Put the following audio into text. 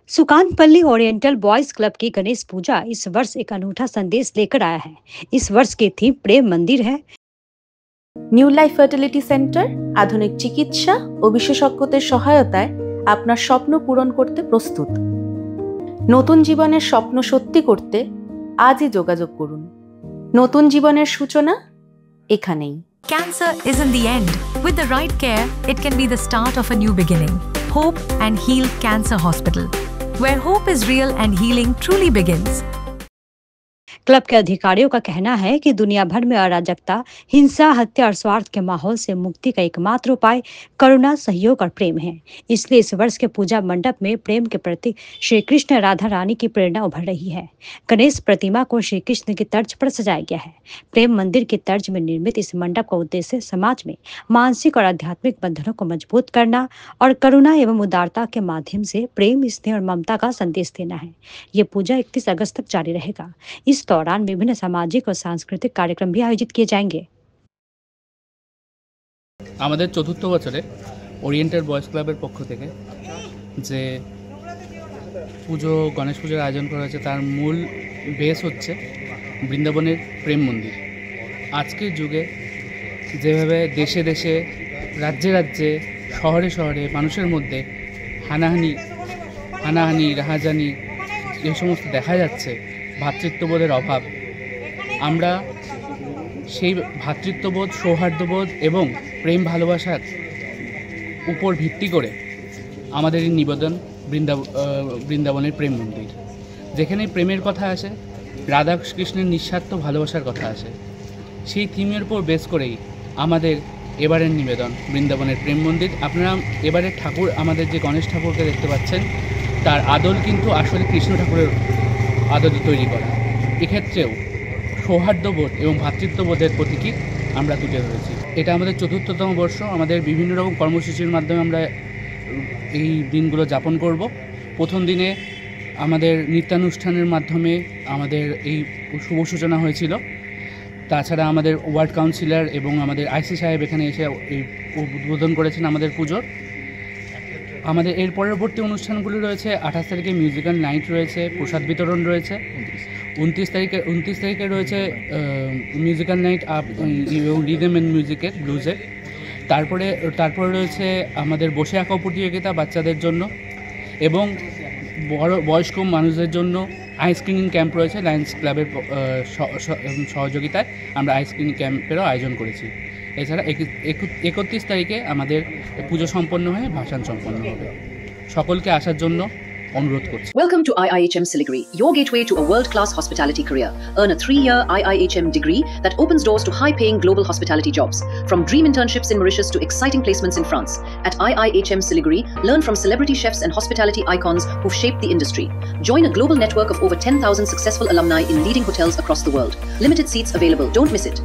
सुकानपल्ली oriental boys club की गणेश पूजा इस वर्ष एक अनूठा संदेश लेकर आया है। इस वर्ष की थीम प्रेम मंदिर है। নিউ লাইফ ফার্টিলিটি সেন্টার আধুনিক চিকিৎসা ও বিশেষজ্ঞদের সহায়তায় আপনার স্বপ্ন পূরণ করতে প্রস্তুত। নতুন জীবনের স্বপ্ন সত্যি করতে আজই যোগাযোগ করুন। নতুন জীবনের সূচনা এখানেই। Cancer isn't the end. With the right care, it can be the start of a new beginning. Hope and Heal Cancer Hospital, where hope is real and healing truly begins. Club के अधिकारियों का कहना है कि दुनिया भर में अराजकता, हिंसा, हत्या और स्वार्थ के माहौल से मुक्ति का एकमात्र उपाय करुणा, सहयोग और प्रेम है। इसलिए इस वर्ष के पूजा मंडप में प्रेम के प्रति श्री कृष्ण राधा रानी की प्रेरणा उभर रही है। गणेश प्रतिमा को श्री कृष्ण की तर्ज पर सजाया गया है। प्रेम मंदिर की तर्ज में निर्मित इस मंडप का उद्देश्य समाज में मानसिक और आध्यात्मिक बंधनों को मजबूत करना और करुणा एवं उदारता के माध्यम से प्रेम, स्नेह और ममता का संदेश देना है। ये पूजा 31 अगस्त तक जारी रहेगा। इस दौरान विभिन्न सामाजिक और सांस्कृतिक कार्यक्रम भी आयोजित किए जाएंगे। আমাদের চতুর্থ বছরে ওরিয়েন্টাল বয়েজ ক্লাবের পক্ষ থেকে যে গণেশ পুজোর আয়োজন করা হয়েছে তার মূল বেস হচ্ছে বৃন্দাবনের প্রেম মন্দির। আজকের যুগে যেভাবে দেশে দেশে, রাজ্যে রাজ্যে, শহরে শহরে মানুষের মধ্যে হানাহানি, রাহাজানি এই সমস্ত দেখা যাচ্ছে, ভ্রাতৃত্ববোধের অভাব, আমরা সেই ভ্রাতৃত্ববোধ, সৌহার্দ্যবোধ এবং প্রেম ভালোবাসার উপর ভিত্তি করে আমাদের এই নিবেদন বৃন্দাবনের প্রেম মন্দির, যেখানে প্রেমের কথা আসে, রাধা কৃষ্ণের নিঃস্বার্থ ভালোবাসার কথা আসে। সেই থিমের উপর বেস করেই আমাদের এবারের নিবেদন বৃন্দাবনের প্রেম মন্দির। আপনারা এবারের ঠাকুর, আমাদের যে গণেশ ঠাকুরকে দেখতে পাচ্ছেন, তার আদল কিন্তু আসলে কৃষ্ণ ঠাকুরের আদলে তৈরি করা। এক্ষেত্রেও সৌহার্দ্যবোধ এবং ভ্রাতৃত্ববোধের প্রতীকী আমরা তুলে ধরেছি। এটা আমাদের চতুর্থতম বর্ষ। আমাদের বিভিন্ন রকম কর্মসূচির মাধ্যমে আমরা এই দিনগুলো যাপন করব। প্রথম দিনে আমাদের নৃত্যানুষ্ঠানের মাধ্যমে আমাদের এই শুভ সূচনা হয়েছিল। তাছাড়া আমাদের ওয়ার্ড কাউন্সিলর এবং আমাদের আইসি সাহেব এখানে এসে উদ্বোধন করেছেন আমাদের পুজোর। আমাদের এর পরবর্তী অনুষ্ঠানগুলি রয়েছে 28 তারিখে মিউজিক্যাল নাইট রয়েছে, প্রসাদ বিতরণ রয়েছে। 29 তারিখে রয়েছে মিউজিক্যাল নাইট এবং রিদম অ্যান্ড মিউজিকের, ব্লুজের। তারপরে রয়েছে আমাদের বসে আঁকা প্রতিযোগিতা বাচ্চাদের জন্য, এবং বয়স্ক মানুষদের জন্য আইসক্রিমিং ক্যাম্প রয়েছে। লায়ন্স ক্লাবের সহযোগিতায় আমরা আইসক্রিমিং ক্যাম্পেরও আয়োজন করেছি। এছাড়া 31 তারিখে আমাদের পুজো সম্পন্ন হয়ে ভাসান সম্পন্ন হবে। সকলকে আসার জন্য অনুরোধ করছি। Welcome to IIHM Siliguri, your gateway to a world-class hospitality career. Earn a 3-year IIHM degree that opens doors to high-paying global hospitality jobs. From dream internships in Mauritius to exciting placements in France. At IIHM Siliguri, learn from celebrity chefs and hospitality icons who've shaped the industry. Join a global network of over 10,000 successful alumni in leading hotels across the world. Limited seats available. Don't miss it.